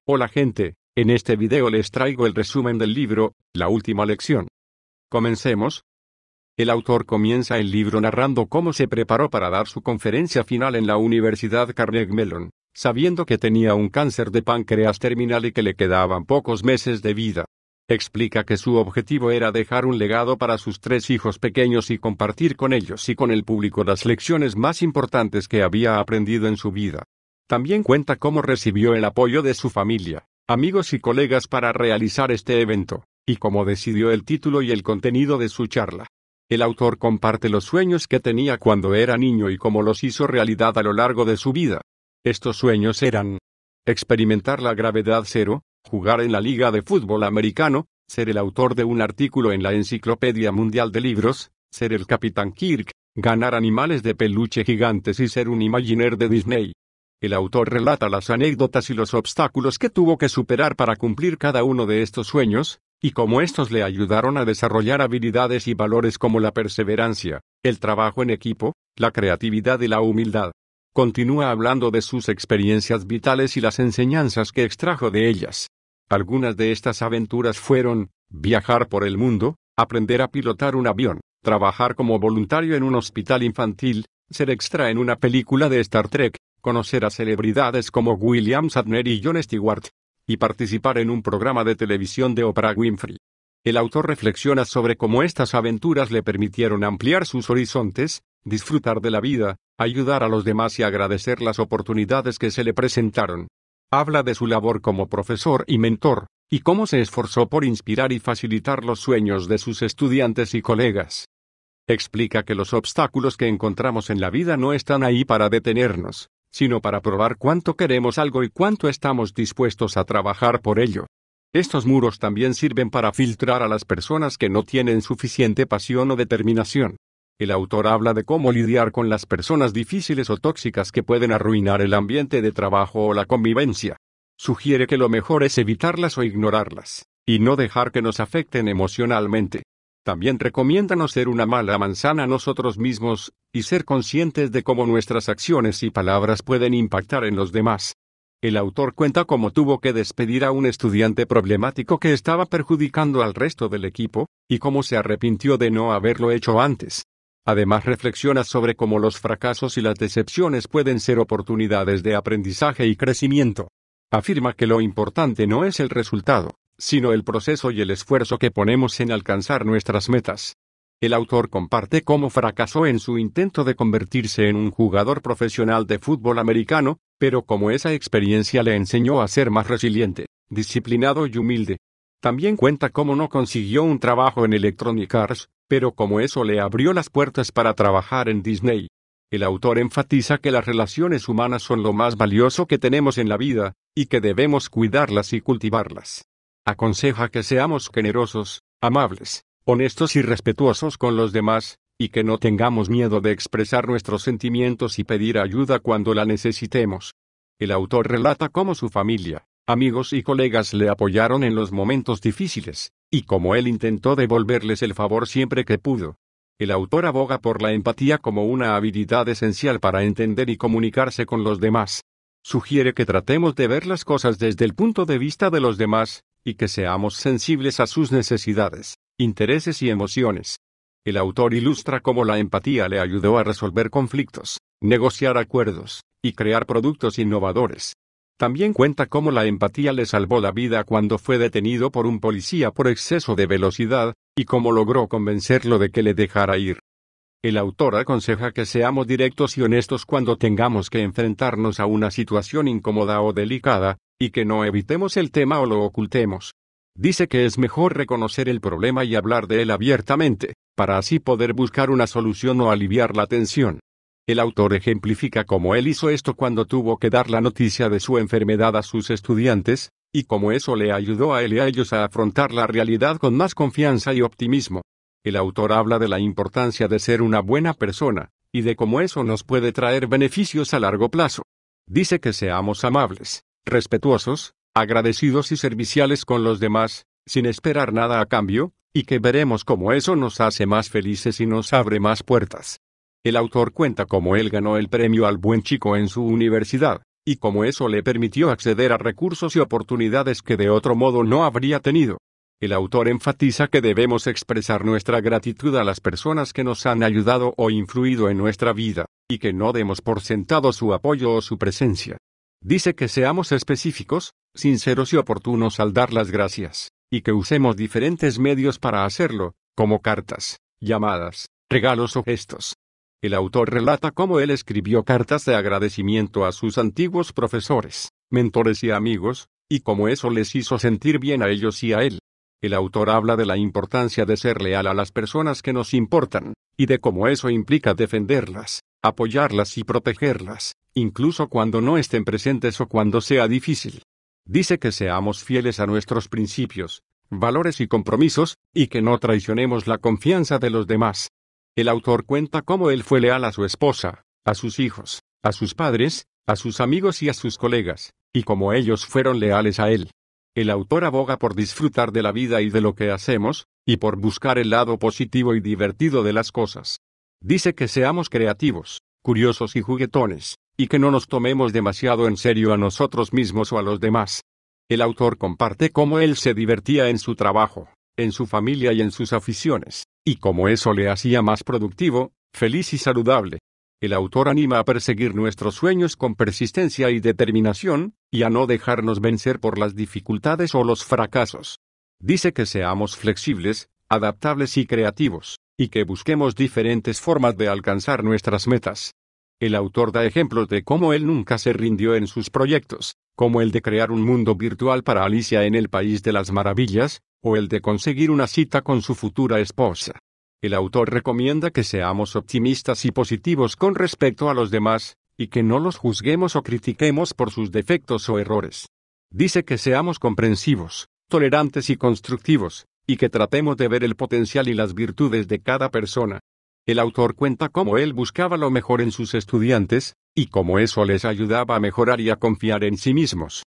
Hola gente, en este video les traigo el resumen del libro, La última lección. Comencemos. El autor comienza el libro narrando cómo se preparó para dar su conferencia final en la Universidad Carnegie Mellon, sabiendo que tenía un cáncer de páncreas terminal y que le quedaban pocos meses de vida. Explica que su objetivo era dejar un legado para sus 3 hijos pequeños y compartir con ellos y con el público las lecciones más importantes que había aprendido en su vida. También cuenta cómo recibió el apoyo de su familia, amigos y colegas para realizar este evento, y cómo decidió el título y el contenido de su charla. El autor comparte los sueños que tenía cuando era niño y cómo los hizo realidad a lo largo de su vida. Estos sueños eran: experimentar la gravedad cero, jugar en la Liga de Fútbol Americano, ser el autor de un artículo en la Enciclopedia Mundial de Libros, ser el Capitán Kirk, ganar animales de peluche gigantes y ser un Imagineer de Disney. El autor relata las anécdotas y los obstáculos que tuvo que superar para cumplir cada uno de estos sueños, y cómo estos le ayudaron a desarrollar habilidades y valores como la perseverancia, el trabajo en equipo, la creatividad y la humildad. Continúa hablando de sus experiencias vitales y las enseñanzas que extrajo de ellas. Algunas de estas aventuras fueron: viajar por el mundo, aprender a pilotar un avión, trabajar como voluntario en un hospital infantil, ser extra en una película de Star Trek, conocer a celebridades como William Shatner y Jon Stewart, y participar en un programa de televisión de Oprah Winfrey. El autor reflexiona sobre cómo estas aventuras le permitieron ampliar sus horizontes, disfrutar de la vida, ayudar a los demás y agradecer las oportunidades que se le presentaron. Habla de su labor como profesor y mentor, y cómo se esforzó por inspirar y facilitar los sueños de sus estudiantes y colegas. Explica que los obstáculos que encontramos en la vida no están ahí para detenernos, sino para probar cuánto queremos algo y cuánto estamos dispuestos a trabajar por ello. Estos muros también sirven para filtrar a las personas que no tienen suficiente pasión o determinación. El autor habla de cómo lidiar con las personas difíciles o tóxicas que pueden arruinar el ambiente de trabajo o la convivencia. Sugiere que lo mejor es evitarlas o ignorarlas, y no dejar que nos afecten emocionalmente. También recomienda no ser una mala manzana nosotros mismos, y ser conscientes de cómo nuestras acciones y palabras pueden impactar en los demás. El autor cuenta cómo tuvo que despedir a un estudiante problemático que estaba perjudicando al resto del equipo, y cómo se arrepintió de no haberlo hecho antes. Además reflexiona sobre cómo los fracasos y las decepciones pueden ser oportunidades de aprendizaje y crecimiento. Afirma que lo importante no es el resultado, sino el proceso y el esfuerzo que ponemos en alcanzar nuestras metas. El autor comparte cómo fracasó en su intento de convertirse en un jugador profesional de fútbol americano, pero cómo esa experiencia le enseñó a ser más resiliente, disciplinado y humilde. También cuenta cómo no consiguió un trabajo en Electronic Arts, pero cómo eso le abrió las puertas para trabajar en Disney. El autor enfatiza que las relaciones humanas son lo más valioso que tenemos en la vida, y que debemos cuidarlas y cultivarlas. Aconseja que seamos generosos, amables, honestos y respetuosos con los demás, y que no tengamos miedo de expresar nuestros sentimientos y pedir ayuda cuando la necesitemos. El autor relata cómo su familia, amigos y colegas le apoyaron en los momentos difíciles, y cómo él intentó devolverles el favor siempre que pudo. El autor aboga por la empatía como una habilidad esencial para entender y comunicarse con los demás. Sugiere que tratemos de ver las cosas desde el punto de vista de los demás, y que seamos sensibles a sus necesidades, intereses y emociones. El autor ilustra cómo la empatía le ayudó a resolver conflictos, negociar acuerdos, y crear productos innovadores. También cuenta cómo la empatía le salvó la vida cuando fue detenido por un policía por exceso de velocidad, y cómo logró convencerlo de que le dejara ir. El autor aconseja que seamos directos y honestos cuando tengamos que enfrentarnos a una situación incómoda o delicada, y que no evitemos el tema o lo ocultemos. Dice que es mejor reconocer el problema y hablar de él abiertamente, para así poder buscar una solución o aliviar la tensión. El autor ejemplifica cómo él hizo esto cuando tuvo que dar la noticia de su enfermedad a sus estudiantes, y cómo eso le ayudó a él y a ellos a afrontar la realidad con más confianza y optimismo. El autor habla de la importancia de ser una buena persona, y de cómo eso nos puede traer beneficios a largo plazo. Dice que seamos amables, respetuosos, agradecidos y serviciales con los demás, sin esperar nada a cambio, y que veremos cómo eso nos hace más felices y nos abre más puertas. El autor cuenta cómo él ganó el premio al buen chico en su universidad, y cómo eso le permitió acceder a recursos y oportunidades que de otro modo no habría tenido. El autor enfatiza que debemos expresar nuestra gratitud a las personas que nos han ayudado o influido en nuestra vida, y que no demos por sentado su apoyo o su presencia. Dice que seamos específicos, sinceros y oportunos al dar las gracias, y que usemos diferentes medios para hacerlo, como cartas, llamadas, regalos o gestos. El autor relata cómo él escribió cartas de agradecimiento a sus antiguos profesores, mentores y amigos, y cómo eso les hizo sentir bien a ellos y a él. El autor habla de la importancia de ser leal a las personas que nos importan, y de cómo eso implica defenderlas, apoyarlas y protegerlas, incluso cuando no estén presentes o cuando sea difícil. Dice que seamos fieles a nuestros principios, valores y compromisos, y que no traicionemos la confianza de los demás. El autor cuenta cómo él fue leal a su esposa, a sus hijos, a sus padres, a sus amigos y a sus colegas, y cómo ellos fueron leales a él. El autor aboga por disfrutar de la vida y de lo que hacemos, y por buscar el lado positivo y divertido de las cosas. Dice que seamos creativos, curiosos y juguetones, y que no nos tomemos demasiado en serio a nosotros mismos o a los demás. El autor comparte cómo él se divertía en su trabajo, en su familia y en sus aficiones, y cómo eso le hacía más productivo, feliz y saludable. El autor anima a perseguir nuestros sueños con persistencia y determinación, y a no dejarnos vencer por las dificultades o los fracasos. Dice que seamos flexibles, adaptables y creativos, y que busquemos diferentes formas de alcanzar nuestras metas. El autor da ejemplos de cómo él nunca se rindió en sus proyectos, como el de crear un mundo virtual para Alicia en el País de las Maravillas, o el de conseguir una cita con su futura esposa. El autor recomienda que seamos optimistas y positivos con respecto a los demás, y que no los juzguemos o critiquemos por sus defectos o errores. Dice que seamos comprensivos, tolerantes y constructivos, y que tratemos de ver el potencial y las virtudes de cada persona. El autor cuenta cómo él buscaba lo mejor en sus estudiantes, y cómo eso les ayudaba a mejorar y a confiar en sí mismos.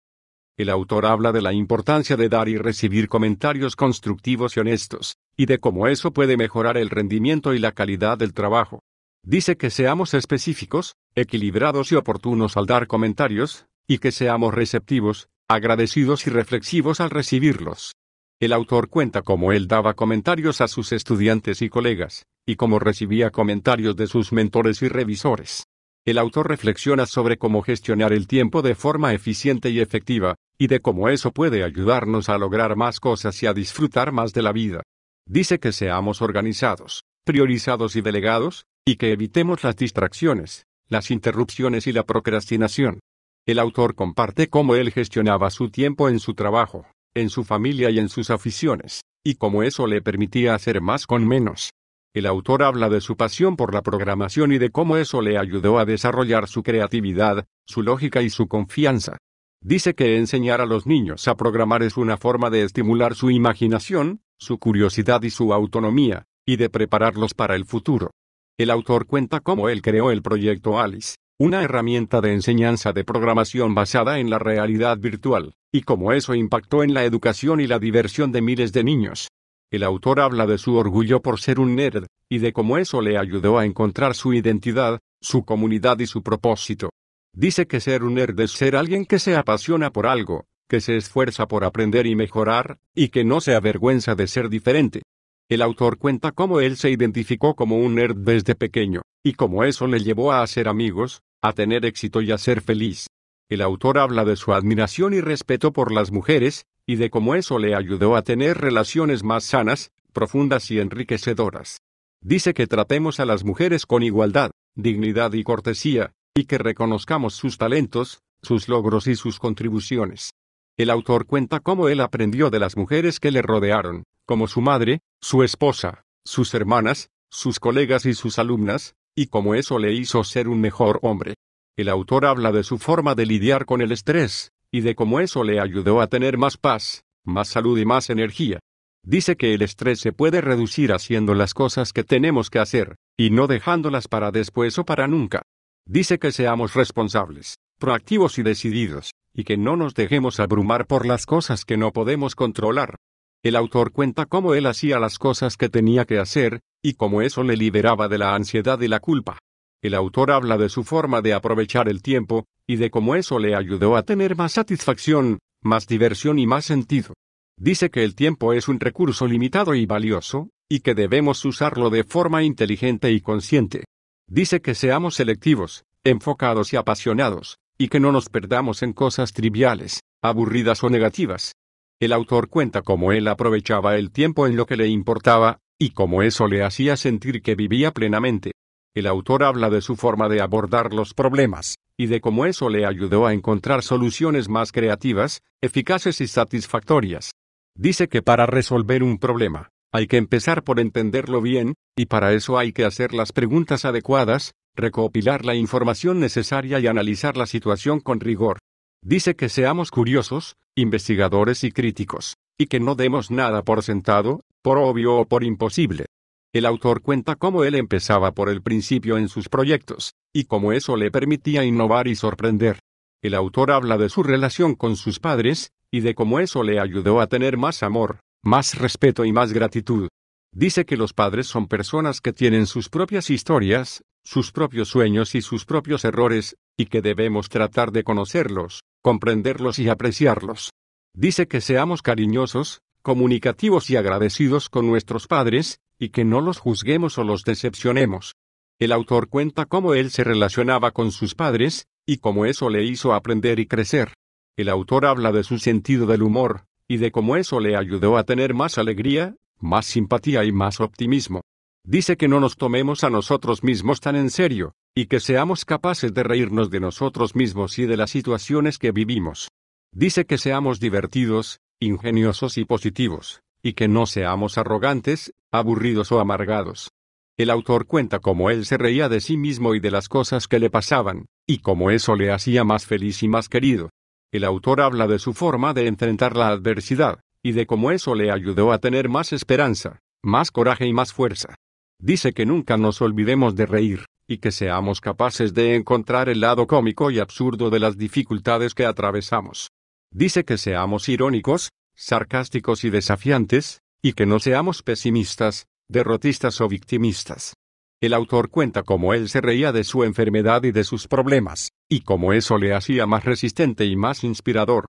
El autor habla de la importancia de dar y recibir comentarios constructivos y honestos, y de cómo eso puede mejorar el rendimiento y la calidad del trabajo. Dice que seamos específicos, equilibrados y oportunos al dar comentarios, y que seamos receptivos, agradecidos y reflexivos al recibirlos. El autor cuenta cómo él daba comentarios a sus estudiantes y colegas, y cómo recibía comentarios de sus mentores y revisores. El autor reflexiona sobre cómo gestionar el tiempo de forma eficiente y efectiva, y de cómo eso puede ayudarnos a lograr más cosas y a disfrutar más de la vida. Dice que seamos organizados, priorizados y delegados, y que evitemos las distracciones, las interrupciones y la procrastinación. El autor comparte cómo él gestionaba su tiempo en su trabajo, en su familia y en sus aficiones, y cómo eso le permitía hacer más con menos. El autor habla de su pasión por la programación y de cómo eso le ayudó a desarrollar su creatividad, su lógica y su confianza. Dice que enseñar a los niños a programar es una forma de estimular su imaginación, su curiosidad y su autonomía, y de prepararlos para el futuro. El autor cuenta cómo él creó el proyecto Alice, una herramienta de enseñanza de programación basada en la realidad virtual, y cómo eso impactó en la educación y la diversión de miles de niños. El autor habla de su orgullo por ser un nerd, y de cómo eso le ayudó a encontrar su identidad, su comunidad y su propósito. Dice que ser un nerd es ser alguien que se apasiona por algo, que se esfuerza por aprender y mejorar, y que no se avergüenza de ser diferente. El autor cuenta cómo él se identificó como un nerd desde pequeño, y cómo eso le llevó a hacer amigos, a tener éxito y a ser feliz. El autor habla de su admiración y respeto por las mujeres, y de cómo eso le ayudó a tener relaciones más sanas, profundas y enriquecedoras. Dice que tratemos a las mujeres con igualdad, dignidad y cortesía, y que reconozcamos sus talentos, sus logros y sus contribuciones. El autor cuenta cómo él aprendió de las mujeres que le rodearon, como su madre, su esposa, sus hermanas, sus colegas y sus alumnas, y cómo eso le hizo ser un mejor hombre. El autor habla de su forma de lidiar con el estrés, y de cómo eso le ayudó a tener más paz, más salud y más energía. Dice que el estrés se puede reducir haciendo las cosas que tenemos que hacer, y no dejándolas para después o para nunca. Dice que seamos responsables, proactivos y decididos, y que no nos dejemos abrumar por las cosas que no podemos controlar. El autor cuenta cómo él hacía las cosas que tenía que hacer, y cómo eso le liberaba de la ansiedad y la culpa. El autor habla de su forma de aprovechar el tiempo, y de cómo eso le ayudó a tener más satisfacción, más diversión y más sentido. Dice que el tiempo es un recurso limitado y valioso, y que debemos usarlo de forma inteligente y consciente. Dice que seamos selectivos, enfocados y apasionados, y que no nos perdamos en cosas triviales, aburridas o negativas. El autor cuenta cómo él aprovechaba el tiempo en lo que le importaba, y cómo eso le hacía sentir que vivía plenamente. El autor habla de su forma de abordar los problemas, y de cómo eso le ayudó a encontrar soluciones más creativas, eficaces y satisfactorias. Dice que para resolver un problema, hay que empezar por entenderlo bien, y para eso hay que hacer las preguntas adecuadas, recopilar la información necesaria y analizar la situación con rigor. Dice que seamos curiosos, investigadores y críticos, y que no demos nada por sentado, por obvio o por imposible. El autor cuenta cómo él empezaba por el principio en sus proyectos, y cómo eso le permitía innovar y sorprender. El autor habla de su relación con sus padres, y de cómo eso le ayudó a tener más amor, más respeto y más gratitud. Dice que los padres son personas que tienen sus propias historias, sus propios sueños y sus propios errores, y que debemos tratar de conocerlos, comprenderlos y apreciarlos. Dice que seamos cariñosos, comunicativos y agradecidos con nuestros padres, y que no los juzguemos o los decepcionemos. El autor cuenta cómo él se relacionaba con sus padres, y cómo eso le hizo aprender y crecer. El autor habla de su sentido del humor, y de cómo eso le ayudó a tener más alegría, más simpatía y más optimismo. Dice que no nos tomemos a nosotros mismos tan en serio, y que seamos capaces de reírnos de nosotros mismos y de las situaciones que vivimos. Dice que seamos divertidos, ingeniosos y positivos, y que no seamos arrogantes, aburridos o amargados. El autor cuenta cómo él se reía de sí mismo y de las cosas que le pasaban, y cómo eso le hacía más feliz y más querido. El autor habla de su forma de enfrentar la adversidad, y de cómo eso le ayudó a tener más esperanza, más coraje y más fuerza. Dice que nunca nos olvidemos de reír, y que seamos capaces de encontrar el lado cómico y absurdo de las dificultades que atravesamos. Dice que seamos irónicos, sarcásticos y desafiantes, y que no seamos pesimistas, derrotistas o victimistas. El autor cuenta cómo él se reía de su enfermedad y de sus problemas, y cómo eso le hacía más resistente y más inspirador.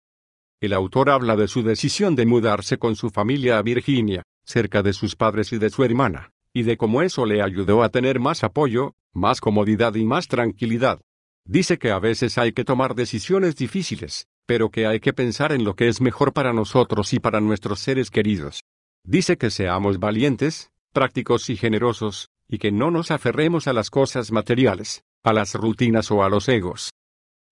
El autor habla de su decisión de mudarse con su familia a Virginia, cerca de sus padres y de su hermana, y de cómo eso le ayudó a tener más apoyo, más comodidad y más tranquilidad. Dice que a veces hay que tomar decisiones difíciles, pero que hay que pensar en lo que es mejor para nosotros y para nuestros seres queridos. Dice que seamos valientes, prácticos y generosos, y que no nos aferremos a las cosas materiales, a las rutinas o a los egos.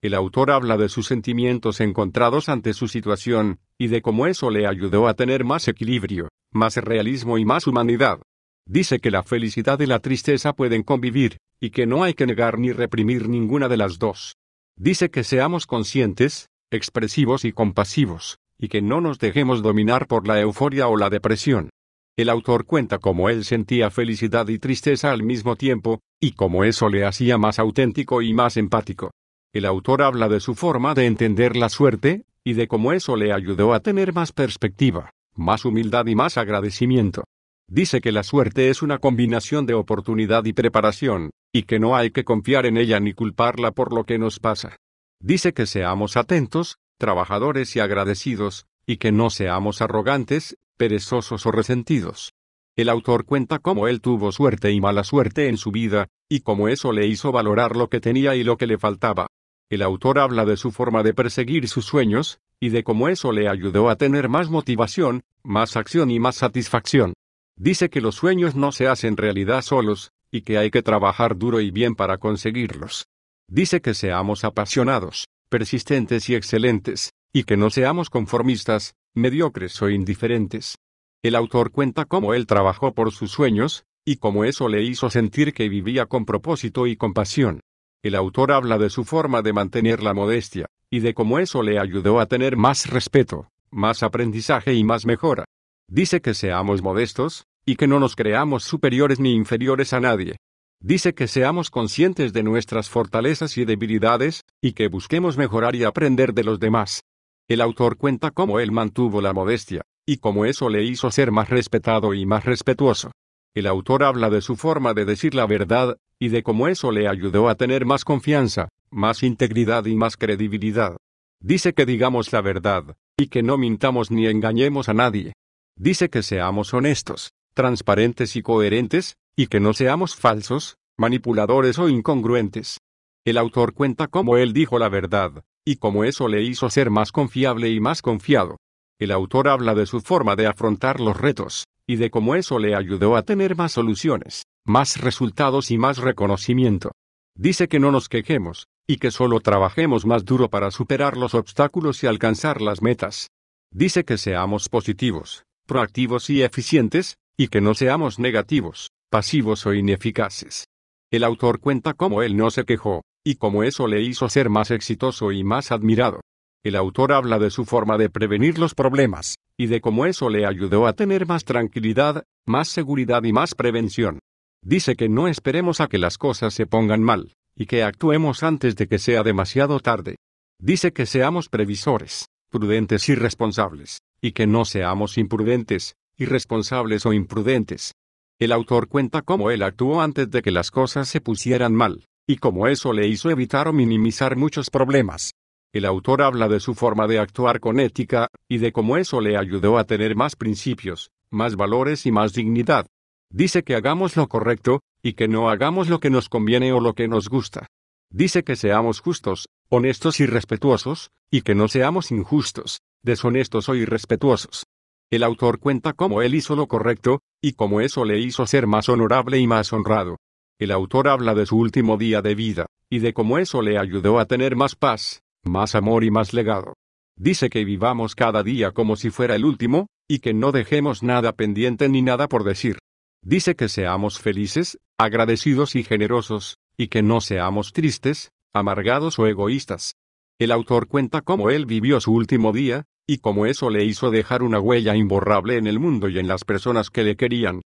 El autor habla de sus sentimientos encontrados ante su situación, y de cómo eso le ayudó a tener más equilibrio, más realismo y más humanidad. Dice que la felicidad y la tristeza pueden convivir, y que no hay que negar ni reprimir ninguna de las dos. Dice que seamos conscientes, expresivos y compasivos, y que no nos dejemos dominar por la euforia o la depresión. El autor cuenta cómo él sentía felicidad y tristeza al mismo tiempo, y cómo eso le hacía más auténtico y más empático. El autor habla de su forma de entender la suerte, y de cómo eso le ayudó a tener más perspectiva, más humildad y más agradecimiento. Dice que la suerte es una combinación de oportunidad y preparación, y que no hay que confiar en ella ni culparla por lo que nos pasa. Dice que seamos atentos, trabajadores y agradecidos, y que no seamos arrogantes, perezosos o resentidos. El autor cuenta cómo él tuvo suerte y mala suerte en su vida, y cómo eso le hizo valorar lo que tenía y lo que le faltaba. El autor habla de su forma de perseguir sus sueños, y de cómo eso le ayudó a tener más motivación, más acción y más satisfacción. Dice que los sueños no se hacen realidad solos, y que hay que trabajar duro y bien para conseguirlos. Dice que seamos apasionados, persistentes y excelentes, y que no seamos conformistas, mediocres o indiferentes. El autor cuenta cómo él trabajó por sus sueños, y cómo eso le hizo sentir que vivía con propósito y con pasión. El autor habla de su forma de mantener la modestia, y de cómo eso le ayudó a tener más respeto, más aprendizaje y más mejora. Dice que seamos modestos, y que no nos creamos superiores ni inferiores a nadie. Dice que seamos conscientes de nuestras fortalezas y debilidades, y que busquemos mejorar y aprender de los demás. El autor cuenta cómo él mantuvo la modestia, y cómo eso le hizo ser más respetado y más respetuoso. El autor habla de su forma de decir la verdad, y de cómo eso le ayudó a tener más confianza, más integridad y más credibilidad. Dice que digamos la verdad, y que no mintamos ni engañemos a nadie. Dice que seamos honestos, transparentes y coherentes, y que no seamos falsos, manipuladores o incongruentes. El autor cuenta cómo él dijo la verdad, y cómo eso le hizo ser más confiable y más confiado. El autor habla de su forma de afrontar los retos, y de cómo eso le ayudó a tener más soluciones, más resultados y más reconocimiento. Dice que no nos quejemos, y que solo trabajemos más duro para superar los obstáculos y alcanzar las metas. Dice que seamos positivos, proactivos y eficientes, y que no seamos negativos, pasivos o ineficaces. El autor cuenta cómo él no se quejó, y cómo eso le hizo ser más exitoso y más admirado. El autor habla de su forma de prevenir los problemas, y de cómo eso le ayudó a tener más tranquilidad, más seguridad y más prevención. Dice que no esperemos a que las cosas se pongan mal, y que actuemos antes de que sea demasiado tarde. Dice que seamos previsores, prudentes y responsables, y que no seamos imprudentes, irresponsables o imprudentes. El autor cuenta cómo él actuó antes de que las cosas se pusieran mal, y cómo eso le hizo evitar o minimizar muchos problemas. El autor habla de su forma de actuar con ética, y de cómo eso le ayudó a tener más principios, más valores y más dignidad. Dice que hagamos lo correcto, y que no hagamos lo que nos conviene o lo que nos gusta. Dice que seamos justos, honestos y respetuosos, y que no seamos injustos, deshonestos o irrespetuosos. El autor cuenta cómo él hizo lo correcto, y cómo eso le hizo ser más honorable y más honrado. El autor habla de su último día de vida, y de cómo eso le ayudó a tener más paz, más amor y más legado. Dice que vivamos cada día como si fuera el último, y que no dejemos nada pendiente ni nada por decir. Dice que seamos felices, agradecidos y generosos, y que no seamos tristes, amargados o egoístas. El autor cuenta cómo él vivió su último día, y cómo eso le hizo dejar una huella imborrable en el mundo y en las personas que le querían.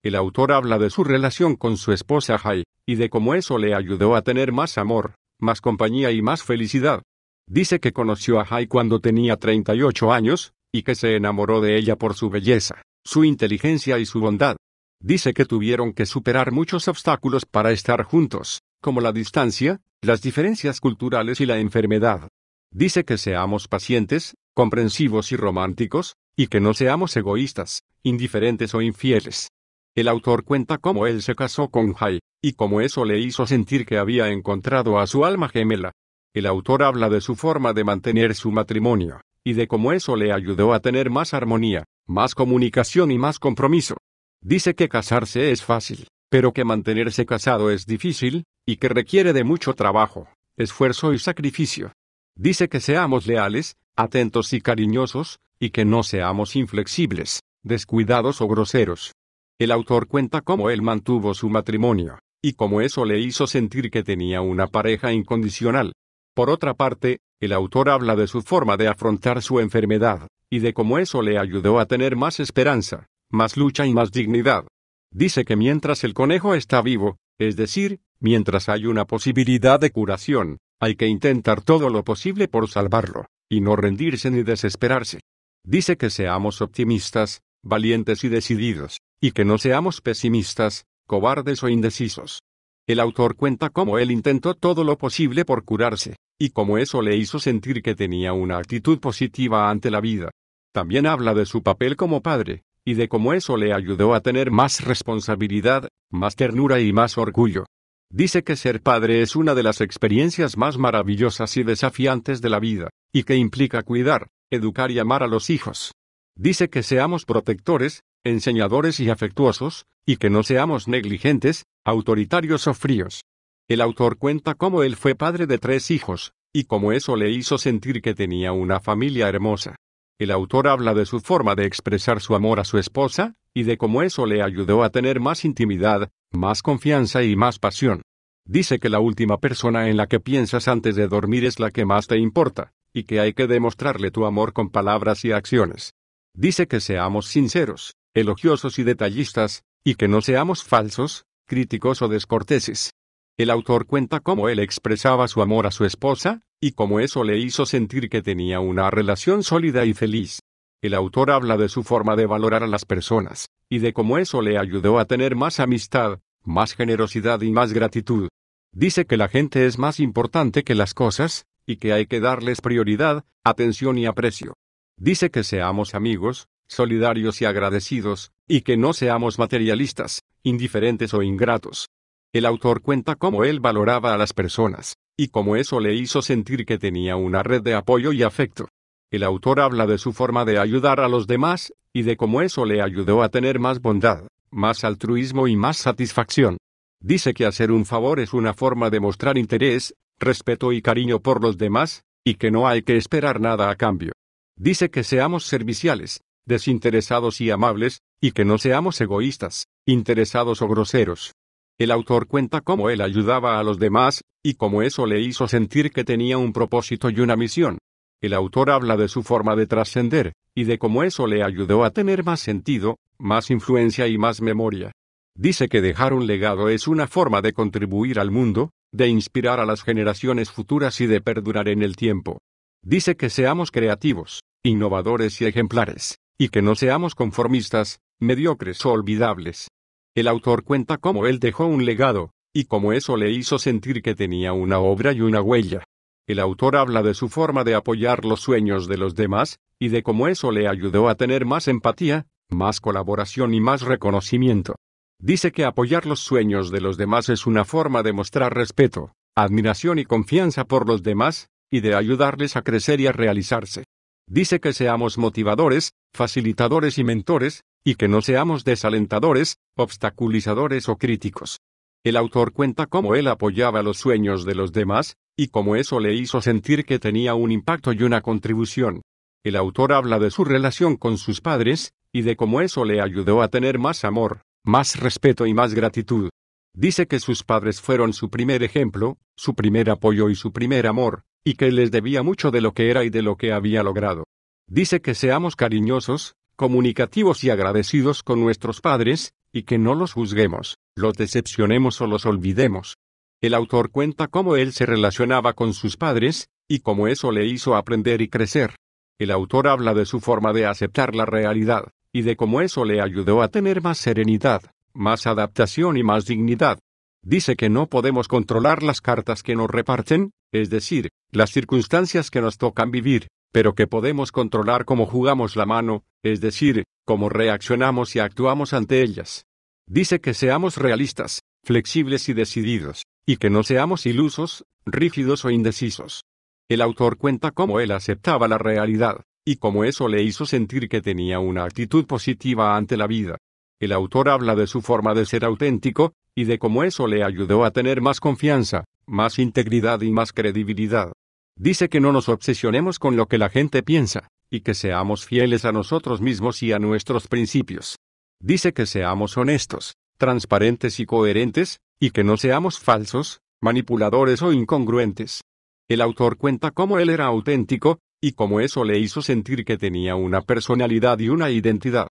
El autor habla de su relación con su esposa Jai, y de cómo eso le ayudó a tener más amor, más compañía y más felicidad. Dice que conoció a Jai cuando tenía 38 años, y que se enamoró de ella por su belleza, su inteligencia y su bondad. Dice que tuvieron que superar muchos obstáculos para estar juntos, como la distancia, las diferencias culturales y la enfermedad. Dice que seamos pacientes, comprensivos y románticos, y que no seamos egoístas, indiferentes o infieles. El autor cuenta cómo él se casó con Jai, y cómo eso le hizo sentir que había encontrado a su alma gemela. El autor habla de su forma de mantener su matrimonio, y de cómo eso le ayudó a tener más armonía, más comunicación y más compromiso. Dice que casarse es fácil, pero que mantenerse casado es difícil, y que requiere de mucho trabajo, esfuerzo y sacrificio. Dice que seamos leales, atentos y cariñosos, y que no seamos inflexibles, descuidados o groseros. El autor cuenta cómo él mantuvo su matrimonio, y cómo eso le hizo sentir que tenía una pareja incondicional. Por otra parte, el autor habla de su forma de afrontar su enfermedad, y de cómo eso le ayudó a tener más esperanza, más lucha y más dignidad. Dice que mientras el conejo está vivo, es decir, mientras hay una posibilidad de curación, hay que intentar todo lo posible por salvarlo, y no rendirse ni desesperarse. Dice que seamos optimistas, valientes y decididos, y que no seamos pesimistas, cobardes o indecisos. El autor cuenta cómo él intentó todo lo posible por curarse, y cómo eso le hizo sentir que tenía una actitud positiva ante la vida. También habla de su papel como padre, y de cómo eso le ayudó a tener más responsabilidad, más ternura y más orgullo. Dice que ser padre es una de las experiencias más maravillosas y desafiantes de la vida, y que implica cuidar, educar y amar a los hijos. Dice que seamos protectores, enseñadores y afectuosos, y que no seamos negligentes, autoritarios o fríos. El autor cuenta cómo él fue padre de 3 hijos, y cómo eso le hizo sentir que tenía una familia hermosa. El autor habla de su forma de expresar su amor a su esposa, y de cómo eso le ayudó a tener más intimidad, más confianza y más pasión. Dice que la última persona en la que piensas antes de dormir es la que más te importa, y que hay que demostrarle tu amor con palabras y acciones. Dice que seamos sinceros, elogiosos y detallistas, y que no seamos falsos, críticos o descorteses. El autor cuenta cómo él expresaba su amor a su esposa, y cómo eso le hizo sentir que tenía una relación sólida y feliz. El autor habla de su forma de valorar a las personas, y de cómo eso le ayudó a tener más amistad, más generosidad y más gratitud. Dice que la gente es más importante que las cosas, y que hay que darles prioridad, atención y aprecio. Dice que seamos amigos, solidarios y agradecidos, y que no seamos materialistas, indiferentes o ingratos. El autor cuenta cómo él valoraba a las personas, y cómo eso le hizo sentir que tenía una red de apoyo y afecto. El autor habla de su forma de ayudar a los demás, y de cómo eso le ayudó a tener más bondad, más altruismo y más satisfacción. Dice que hacer un favor es una forma de mostrar interés, respeto y cariño por los demás, y que no hay que esperar nada a cambio. Dice que seamos serviciales, desinteresados y amables, y que no seamos egoístas, interesados o groseros. El autor cuenta cómo él ayudaba a los demás, y cómo eso le hizo sentir que tenía un propósito y una misión. El autor habla de su forma de trascender, y de cómo eso le ayudó a tener más sentido, más influencia y más memoria. Dice que dejar un legado es una forma de contribuir al mundo, de inspirar a las generaciones futuras y de perdurar en el tiempo. Dice que seamos creativos, innovadores y ejemplares, y que no seamos conformistas, mediocres o olvidables. El autor cuenta cómo él dejó un legado, y cómo eso le hizo sentir que tenía una obra y una huella. El autor habla de su forma de apoyar los sueños de los demás, y de cómo eso le ayudó a tener más empatía, más colaboración y más reconocimiento. Dice que apoyar los sueños de los demás es una forma de mostrar respeto, admiración y confianza por los demás, y de ayudarles a crecer y a realizarse. Dice que seamos motivadores, facilitadores y mentores, y que no seamos desalentadores, obstaculizadores o críticos. El autor cuenta cómo él apoyaba los sueños de los demás, y cómo eso le hizo sentir que tenía un impacto y una contribución. El autor habla de su relación con sus padres, y de cómo eso le ayudó a tener más amor, más respeto y más gratitud. Dice que sus padres fueron su primer ejemplo, su primer apoyo y su primer amor, y que les debía mucho de lo que era y de lo que había logrado. Dice que seamos cariñosos, comunicativos y agradecidos con nuestros padres, y que no los juzguemos, los decepcionemos o los olvidemos. El autor cuenta cómo él se relacionaba con sus padres, y cómo eso le hizo aprender y crecer. El autor habla de su forma de aceptar la realidad, y de cómo eso le ayudó a tener más serenidad, más adaptación y más dignidad. Dice que no podemos controlar las cartas que nos reparten, es decir, las circunstancias que nos tocan vivir, pero que podemos controlar cómo jugamos la mano, es decir, cómo reaccionamos y actuamos ante ellas. Dice que seamos realistas, flexibles y decididos, y que no seamos ilusos, rígidos o indecisos. El autor cuenta cómo él aceptaba la realidad, y cómo eso le hizo sentir que tenía una actitud positiva ante la vida. El autor habla de su forma de ser auténtico, y de cómo eso le ayudó a tener más confianza, más integridad y más credibilidad. Dice que no nos obsesionemos con lo que la gente piensa, y que seamos fieles a nosotros mismos y a nuestros principios. Dice que seamos honestos, transparentes y coherentes, y que no seamos falsos, manipuladores o incongruentes. El autor cuenta cómo él era auténtico, y cómo eso le hizo sentir que tenía una personalidad y una identidad.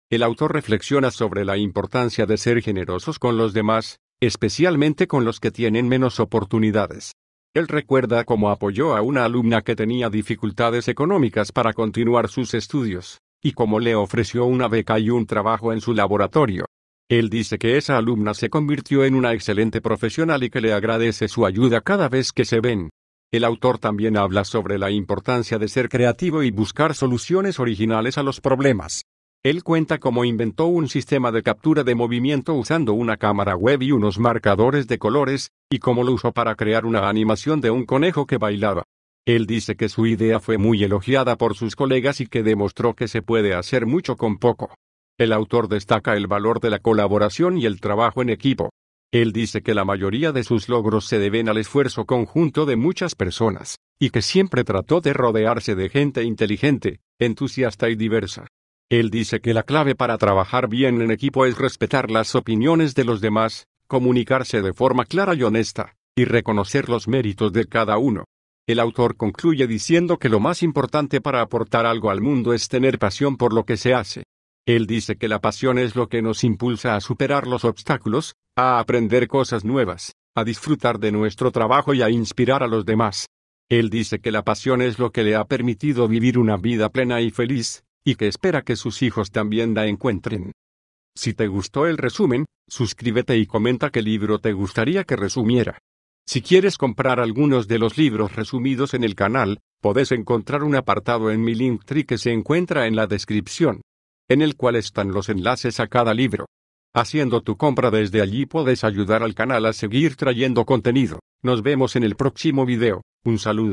El autor reflexiona sobre la importancia de ser generosos con los demás, especialmente con los que tienen menos oportunidades. Él recuerda cómo apoyó a una alumna que tenía dificultades económicas para continuar sus estudios, y cómo le ofreció una beca y un trabajo en su laboratorio. Él dice que esa alumna se convirtió en una excelente profesional y que le agradece su ayuda cada vez que se ven. El autor también habla sobre la importancia de ser creativo y buscar soluciones originales a los problemas. Él cuenta cómo inventó un sistema de captura de movimiento usando una cámara web y unos marcadores de colores, y cómo lo usó para crear una animación de un conejo que bailaba. Él dice que su idea fue muy elogiada por sus colegas y que demostró que se puede hacer mucho con poco. El autor destaca el valor de la colaboración y el trabajo en equipo. Él dice que la mayoría de sus logros se deben al esfuerzo conjunto de muchas personas, y que siempre trató de rodearse de gente inteligente, entusiasta y diversa. Él dice que la clave para trabajar bien en equipo es respetar las opiniones de los demás, comunicarse de forma clara y honesta, y reconocer los méritos de cada uno. El autor concluye diciendo que lo más importante para aportar algo al mundo es tener pasión por lo que se hace. Él dice que la pasión es lo que nos impulsa a superar los obstáculos, a aprender cosas nuevas, a disfrutar de nuestro trabajo y a inspirar a los demás. Él dice que la pasión es lo que le ha permitido vivir una vida plena y feliz, y que espera que sus hijos también la encuentren. Si te gustó el resumen, suscríbete y comenta qué libro te gustaría que resumiera. Si quieres comprar algunos de los libros resumidos en el canal, podés encontrar un apartado en mi Linktree que se encuentra en la descripción, en el cual están los enlaces a cada libro. Haciendo tu compra desde allí podés ayudar al canal a seguir trayendo contenido. Nos vemos en el próximo video. Un saludo.